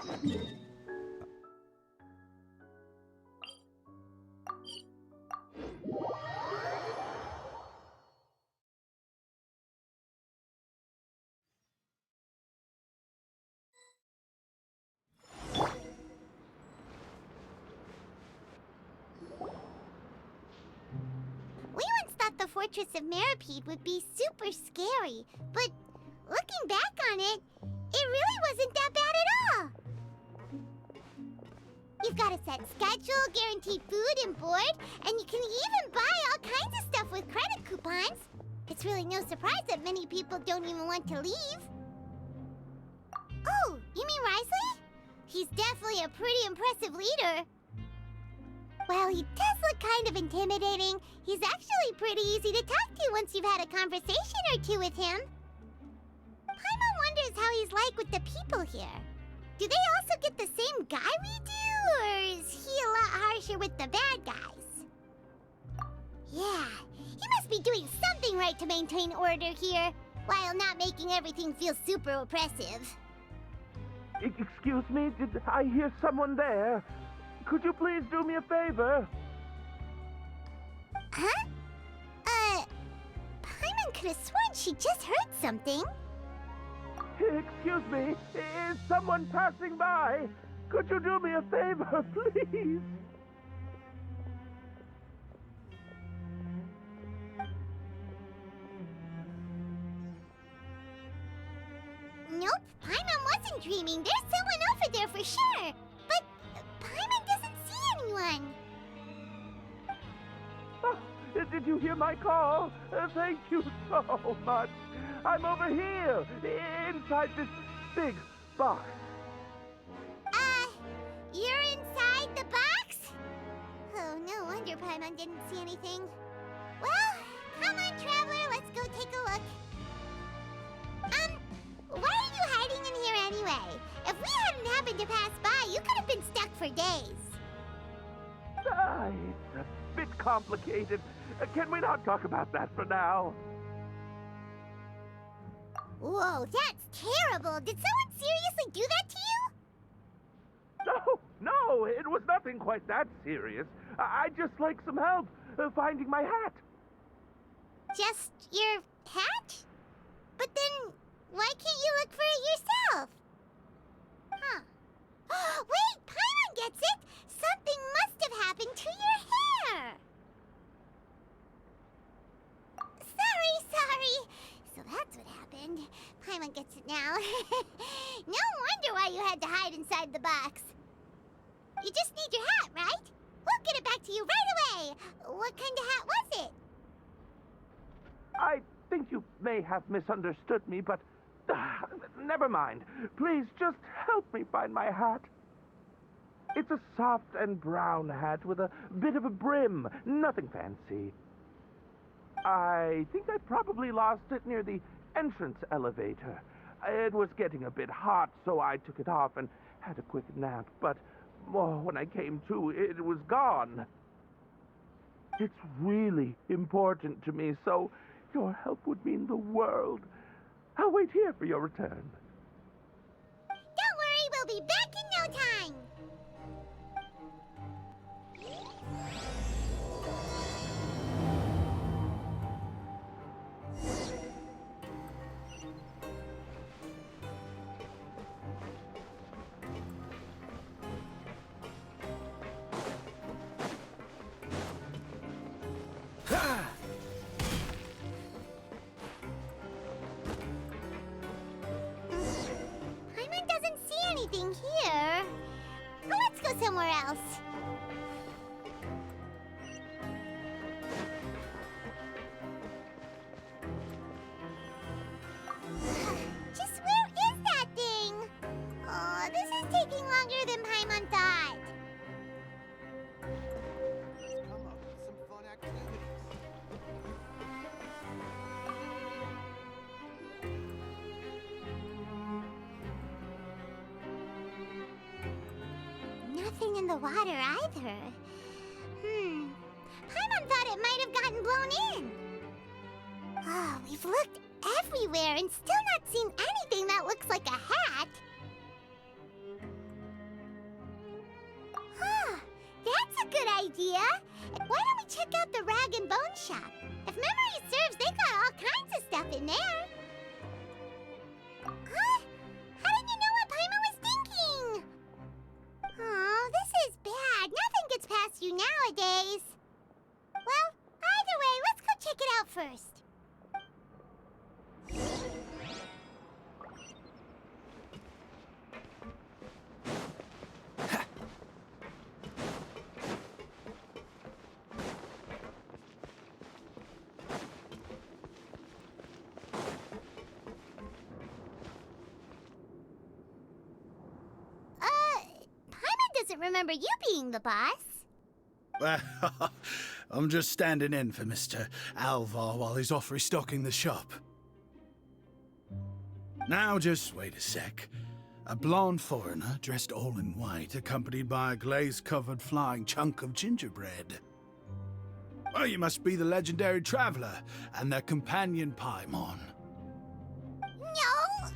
We once thought the Fortress of Meropide would be super scary, but looking back on it, it really wasn't that bad at all. You've got a set schedule, guaranteed food and board, and you can even buy all kinds of stuff with credit coupons. It's really no surprise that many people don't even want to leave. Oh, you mean Rizli? He's definitely a pretty impressive leader. While he does look kind of intimidating, he's actually pretty easy to talk to once you've had a conversation or two with him. Paimon wonders how he's like with the people here. Do they also get the same guy we do, or is he a lot harsher with the bad guys? Yeah, he must be doing something right to maintain order here, while not making everything feel super oppressive. Excuse me, did I hear someone there? Could you please do me a favor? Huh? Paimon could have sworn she just heard something. Excuse me, is someone passing by? Could you do me a favor, please? Nope, Paimon wasn't dreaming. There's someone over there for sure. But Paimon doesn't see anyone. Oh, did you hear my call? Thank you so much. I'm over here, inside this big box. You're inside the box? Oh, no wonder Paimon didn't see anything. Well, come on, Traveler, let's go take a look. Why are you hiding in here anyway? If we hadn't happened to pass by, you could have been stuck for days. It's a bit complicated. Can we not talk about that for now? Whoa, that's terrible. Did someone seriously do that to you? No, it was nothing quite that serious. I'd just like some help finding my hat. Just your hat? But then, why can't you look for it yourself? Huh. Wait, Paimon gets it! Something must have happened to your hair! Sorry. So that's what happened. Paimon gets it now. No wonder why you had to hide inside the box. You just need your hat, right? We'll get it back to you right away. What kind of hat was it? I think you may have misunderstood me, but never mind. Please just help me find my hat. It's a soft and brown hat with a bit of a brim. Nothing fancy. I think I probably lost it near the entrance elevator. It was getting a bit hot, so I took it off and had a quick nap. But when I came to, it was gone. It's really important to me, so your help would mean the world. I'll wait here for your return. Don't worry, we'll be back in no time. Paimon doesn't see anything here. Well, let's go somewhere else. Just where is that thing? Oh, this is taking longer than Paimon thought. Come up with some fun activities. Nothing in the water either. Paimon thought it might have gotten blown in. Oh, we've looked everywhere and still not seen anything that looks like a hat. idea. Why don't we check out the Rag and Bone Shop? If memory serves, they've got all kinds of stuff in there. Huh? How did you know what Paimon was thinking? Oh, this is bad. Nothing gets past you nowadays. Well, either way, let's go check it out first. Paimon doesn't remember you being the boss. Well, I'm just standing in for Mr. Alvar while he's off restocking the shop. Now, just wait a sec. A blonde foreigner, dressed all in white, accompanied by a glaze-covered flying chunk of gingerbread. Oh, you must be the legendary traveler and their companion Paimon. No!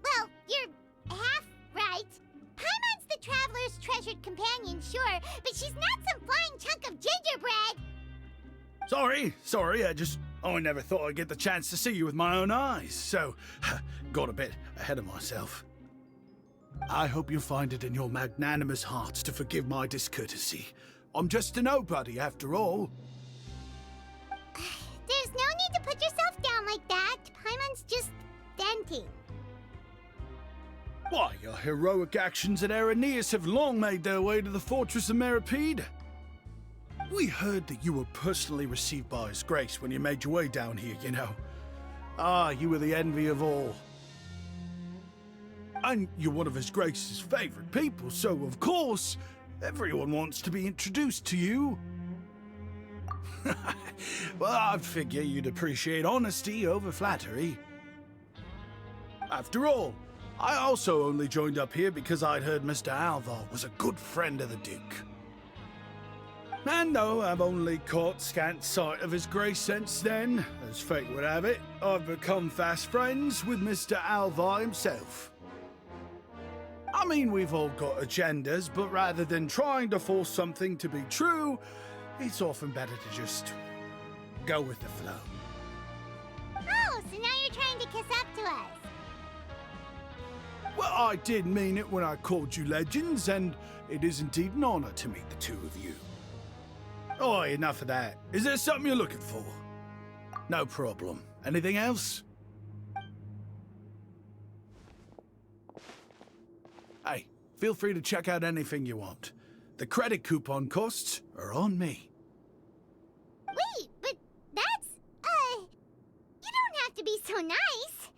Well, you're half right. Paimon's the traveler's treasured companion, sure, but she's not some flying chunk of gingerbread! Sorry, I never thought I'd get the chance to see you with my own eyes, so got a bit ahead of myself. I hope you find it in your magnanimous hearts to forgive my discourtesy. I'm just a nobody, after all. There's no need to put yourself down like that. Paimon's just venting. Why, your heroic actions at Aeneas have long made their way to the fortress of Meripede. We heard that you were personally received by His Grace when you made your way down here, you know. Ah, you were the envy of all. And you're one of His Grace's favorite people, so of course, everyone wants to be introduced to you. Well, I figure you'd appreciate honesty over flattery. After all, I also only joined up here because I'd heard Mr. Alvar was a good friend of the Duke. And though I've only caught scant sight of His Grace since then, as fate would have it, I've become fast friends with Mr. Alvar himself. I mean, we've all got agendas, but rather than trying to force something to be true, it's often better to just go with the flow. Oh, so now you're trying to kiss up to us. Well, I did mean it when I called you legends, and it is indeed an honor to meet the two of you. Oh, enough of that. Is there something you're looking for? No problem. Anything else? Hey, feel free to check out anything you want. The credit coupon costs are on me. Wait, but that's, you don't have to be so nice.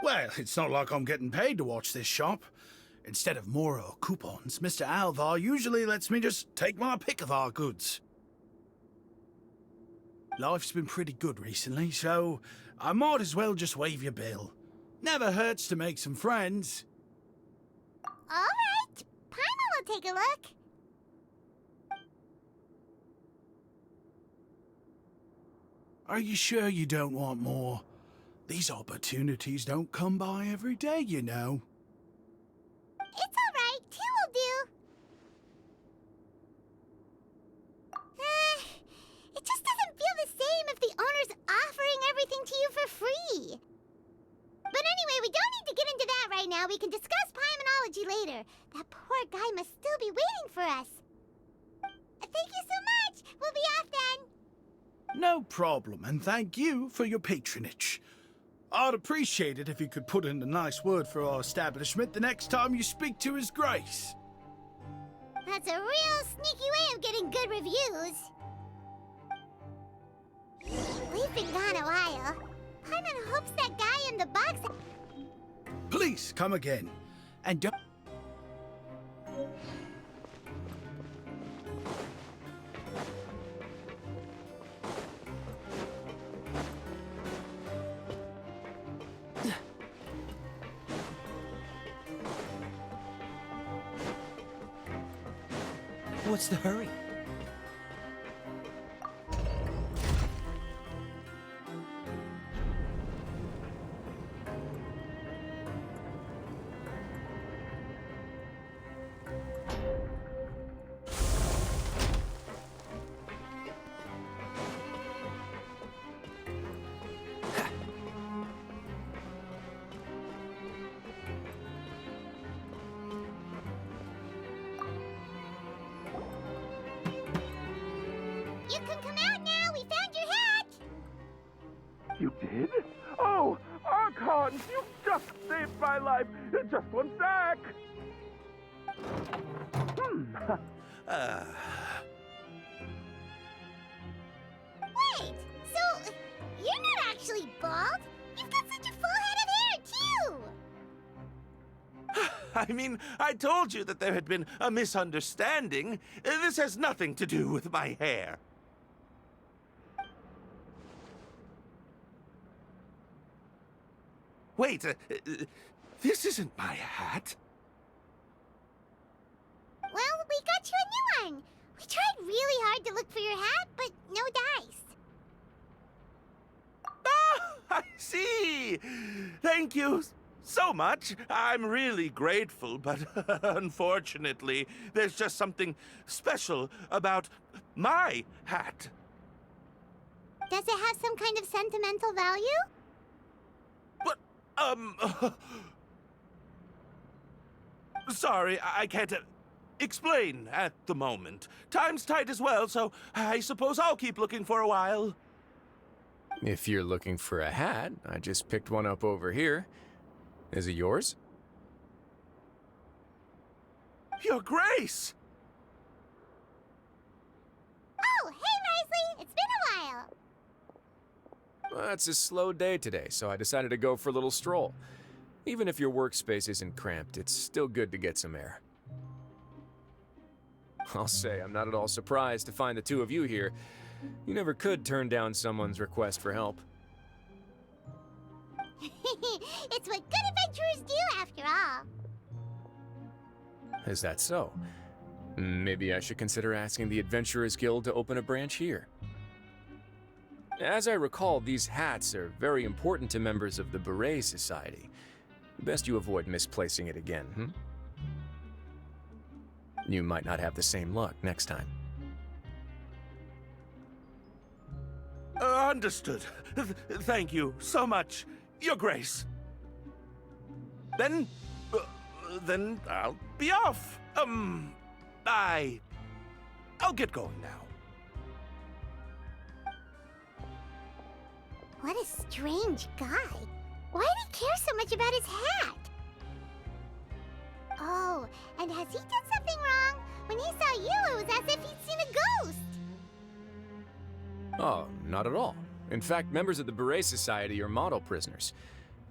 Well, it's not like I'm getting paid to watch this shop. Instead of more or coupons, Mr. Alvar usually lets me just take my pick of our goods. Life's been pretty good recently, so I might as well just waive your bill. Never hurts to make some friends. All right, Paimon will take a look. Are you sure you don't want more? These opportunities don't come by every day, you know. It's all right, 2 will do. It just doesn't feel the same if the owner's offering everything to you for free. But anyway, we don't need to get into that right now. We can discuss Paimonology later. That poor guy must still be waiting for us. Thank you so much. We'll be off then. No problem, and thank you for your patronage. I'd appreciate it if you could put in a nice word for our establishment the next time you speak to His Grace. That's a real sneaky way of getting good reviews. We've been gone a while. Paimon hopes that guy in the box... Please, come again. And don't... What's the hurry? You can come out now. We found your hat. You did? Oh, Archons, you just saved my life. Just one sec. Wait, so you're not actually bald? You've got such a full head of hair, too! I mean, I told you that there had been a misunderstanding. This has nothing to do with my hair. Wait, this isn't my hat. Well, we got you a new one. We tried really hard to look for your hat, but no dice. Ah, I see. Thank you so much. I'm really grateful, but unfortunately, there's just something special about my hat. Does it have some kind of sentimental value? But, sorry, I can't explain at the moment. Time's tight as well, so I suppose I'll keep looking for a while. If you're looking for a hat, I just picked one up over here. Is it yours? Your Grace! Oh, hey, Risley. It's been a while. Well, it's a slow day today, so I decided to go for a little stroll. Even if your workspace isn't cramped, it's still good to get some air. I'll say I'm not at all surprised to find the two of you here. You never could turn down someone's request for help. It's what good adventurers do, after all. Is that so? Maybe I should consider asking the Adventurers Guild to open a branch here. As I recall, these hats are very important to members of the Beret Society. Best you avoid misplacing it again, You might not have the same luck next time. Understood. Thank you so much, Your Grace. Then I'll be off. I'll get going now. What a strange guy. Why did he care so much about his hat? Oh, and has he done something wrong? When he saw you, it was as if he'd seen a ghost. Oh, not at all. In fact, members of the Beret Society are model prisoners.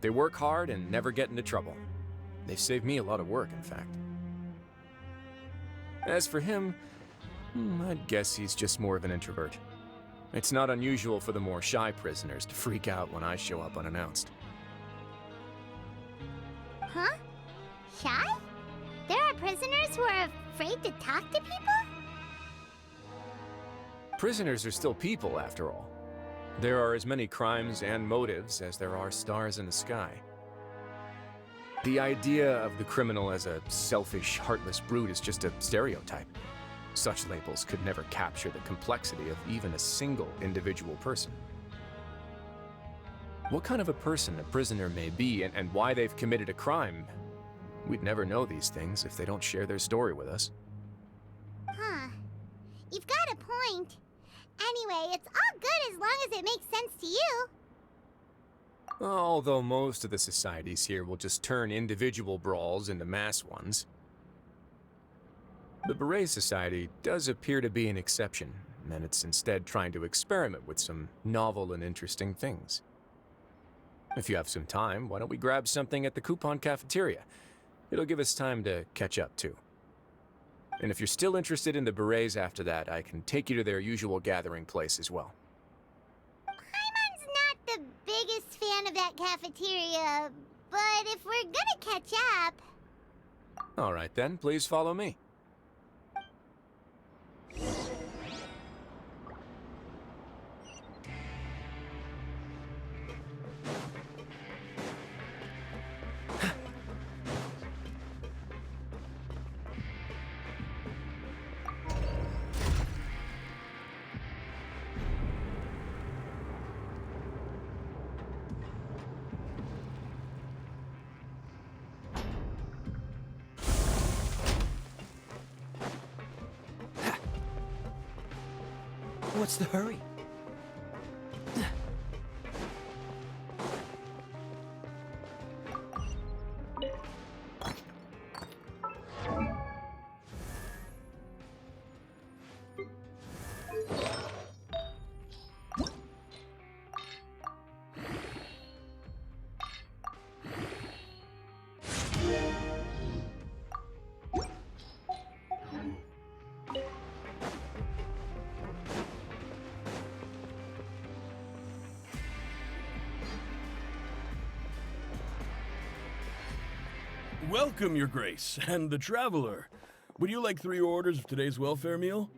They work hard and never get into trouble. They've saved me a lot of work, in fact. As for him, I'd guess he's just more of an introvert. It's not unusual for the more shy prisoners to freak out when I show up unannounced. Huh? Shy? There are prisoners who are afraid to talk to people? Prisoners are still people, after all. There are as many crimes and motives as there are stars in the sky. The idea of the criminal as a selfish, heartless brute is just a stereotype. Such labels could never capture the complexity of even a single individual person. What kind of a person a prisoner may be and why they've committed a crime, we'd never know these things if they don't share their story with us. Huh. You've got a point. Anyway, it's all good as long as it makes sense to you. Although most of the societies here will just turn individual brawls into mass ones. The Beret Society does appear to be an exception, and it's instead trying to experiment with some novel and interesting things. If you have some time, why don't we grab something at the Coupon Cafeteria? It'll give us time to catch up, too. And if you're still interested in the Berets after that, I can take you to their usual gathering place as well. Paimon's not the biggest fan of that cafeteria, but if we're gonna catch up... All right then, please follow me. What's the hurry? Welcome, Your Grace, and the Traveler. Would you like 3 orders of today's welfare meal?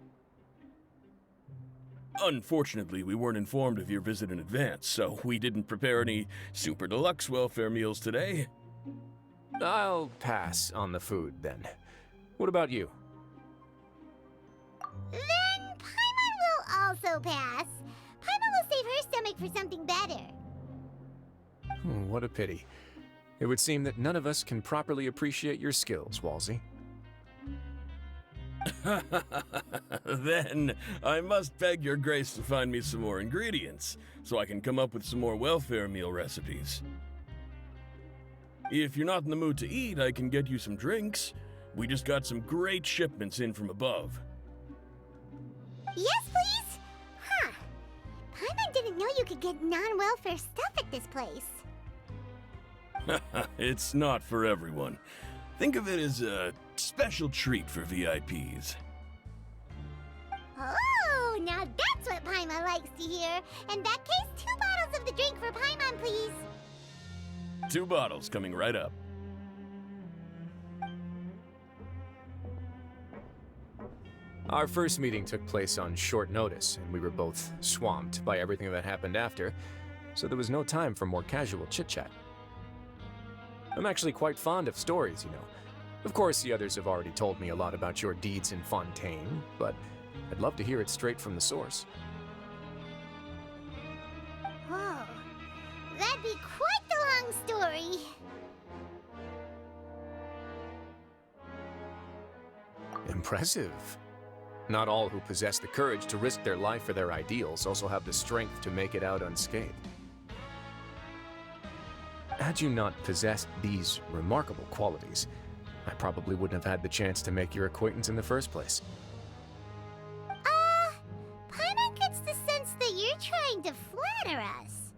Unfortunately, we weren't informed of your visit in advance, so we didn't prepare any super deluxe welfare meals today. I'll pass on the food, then. What about you? Then Paimon will also pass. Paimon will save her stomach for something better. What a pity. It would seem that none of us can properly appreciate your skills, Walsey. Then, I must beg Your Grace to find me some more ingredients, so I can come up with some more welfare meal recipes. If you're not in the mood to eat, I can get you some drinks. We just got some great shipments in from above. Yes, please? Huh. Paimon didn't know you could get non-welfare stuff at this place. It's not for everyone. Think of it as a special treat for VIPs. Oh, now that's what Paimon likes to hear. In that case, 2 bottles of the drink for Paimon, please. 2 bottles coming right up. Our first meeting took place on short notice, and we were both swamped by everything that happened after, so there was no time for more casual chit-chat. I'm actually quite fond of stories, you know. Of course, the others have already told me a lot about your deeds in Fontaine, but I'd love to hear it straight from the source. Whoa. That'd be quite the long story. Impressive. Not all who possess the courage to risk their life for their ideals also have the strength to make it out unscathed. Had you not possessed these remarkable qualities, I probably wouldn't have had the chance to make your acquaintance in the first place. Paimon gets the sense that you're trying to flatter us.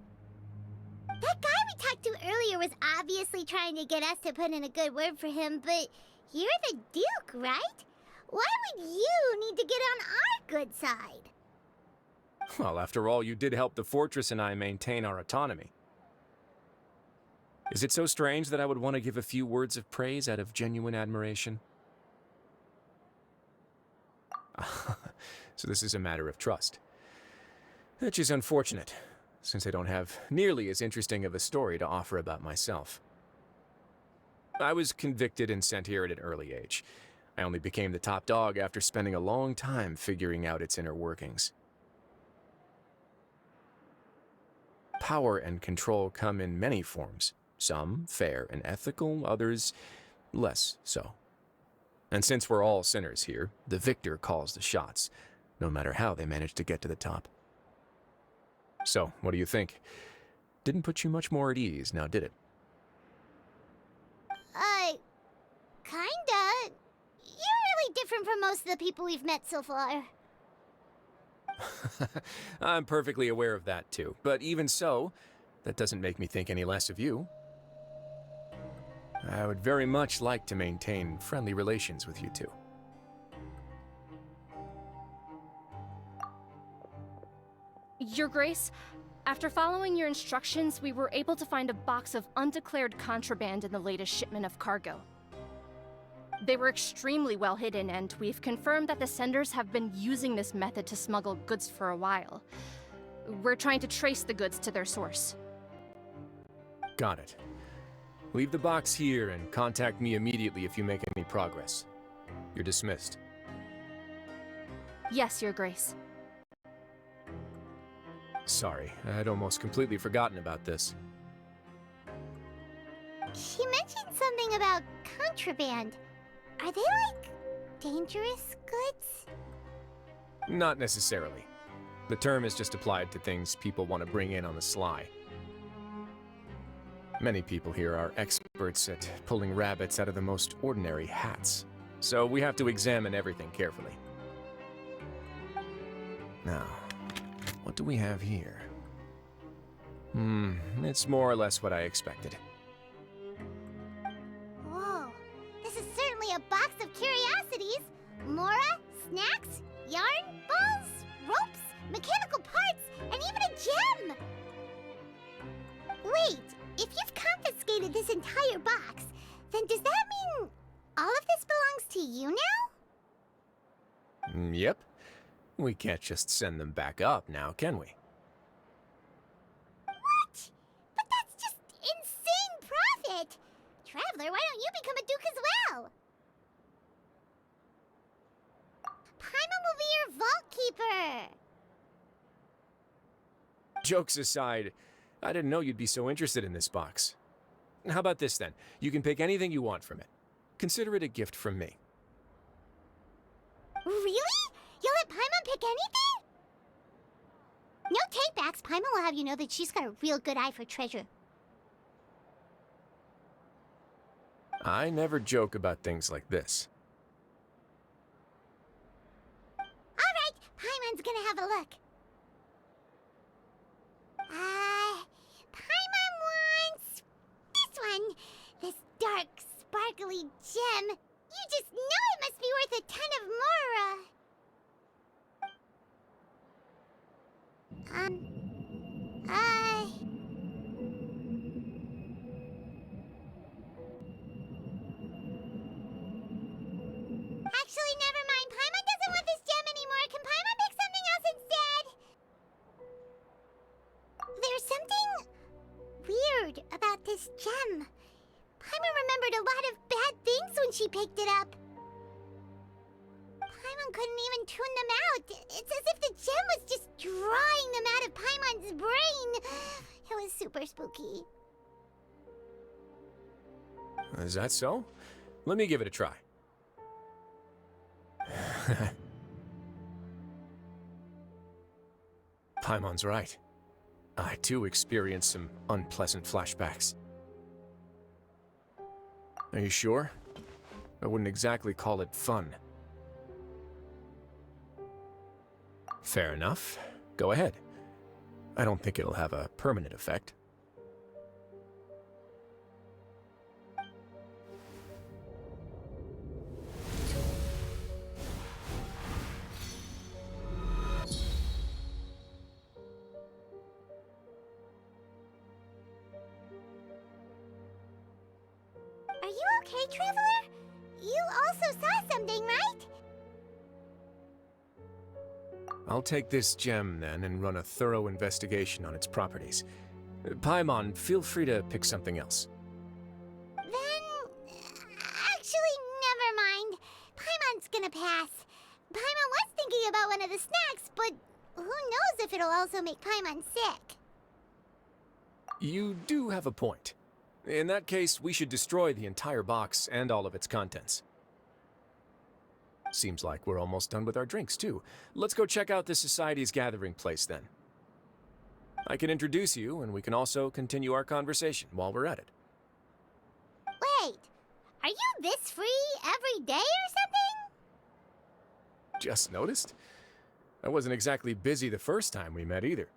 That guy we talked to earlier was obviously trying to get us to put in a good word for him, but you're the Duke, right? Why would you need to get on our good side? Well, after all, you did help the fortress and I maintain our autonomy. Is it so strange that I would want to give a few words of praise out of genuine admiration? So this is a matter of trust. Which is unfortunate, since I don't have nearly as interesting of a story to offer about myself. I was convicted and sent here at an early age. I only became the top dog after spending a long time figuring out its inner workings. Power and control come in many forms. Some fair and ethical, others less so. And since we're all sinners here, the victor calls the shots, no matter how they manage to get to the top. So, what do you think? Didn't put you much more at ease, now did it? Kinda. You're really different from most of the people we've met so far. I'm perfectly aware of that too, but even so, that doesn't make me think any less of you. I would very much like to maintain friendly relations with you two. Your Grace, after following your instructions, we were able to find a box of undeclared contraband in the latest shipment of cargo. They were extremely well hidden, and we've confirmed that the senders have been using this method to smuggle goods for a while. We're trying to trace the goods to their source. Got it. Leave the box here and contact me immediately if you make any progress. You're dismissed. Yes, Your Grace. Sorry, I'd almost completely forgotten about this. She mentioned something about contraband. Are they, like, dangerous goods? Not necessarily. The term is just applied to things people want to bring in on the sly. Many people here are experts at pulling rabbits out of the most ordinary hats, so we have to examine everything carefully. Now, what do we have here? It's more or less what I expected. Whoa, this is certainly a box of curiosities. Mora, snacks, yarn, balls, ropes, mechanical parts, and even a gem! Wait, if you've confiscated this entire box, then does that mean all of this belongs to you now? Yep. We can't just send them back up now, can we? What? But that's just insane profit! Traveler, why don't you become a duke as well? Paimon will be your vault keeper! Jokes aside, I didn't know you'd be so interested in this box. How about this then? You can pick anything you want from it. Consider it a gift from me. Really? You'll let Paimon pick anything? No takebacks. Paimon will have you know that she's got a real good eye for treasure. I never joke about things like this. Alright, Paimon's gonna have a look. Paimon wants this one. This dark, sparkly gem. You just know it must be worth a ton of Mora. Actually, never mind. Paimon doesn't want this gem anymore. Can Paimon pick something else instead? There's something weird about this gem. Paimon remembered a lot of bad things when she picked it up. Paimon couldn't even tune them out. It's as if the gem was just drawing them out of Paimon's brain. It was super spooky. Is that so? Let me give it a try. Paimon's right. I too experienced some unpleasant flashbacks. Are you sure? I wouldn't exactly call it fun. Fair enough. Go ahead. I don't think it'll have a permanent effect. Are you okay, Traveler? You also saw something, right? I'll take this gem then and run a thorough investigation on its properties. Paimon, feel free to pick something else. Then, actually, never mind. Paimon's gonna pass. Paimon was thinking about one of the snacks, but who knows if it'll also make Paimon sick. You do have a point. In that case, we should destroy the entire box and all of its contents. Seems like we're almost done with our drinks, too. Let's go check out the Society's gathering place, then. I can introduce you, and we can also continue our conversation while we're at it. Wait, are you this free every day or something? Just noticed? I wasn't exactly busy the first time we met, either.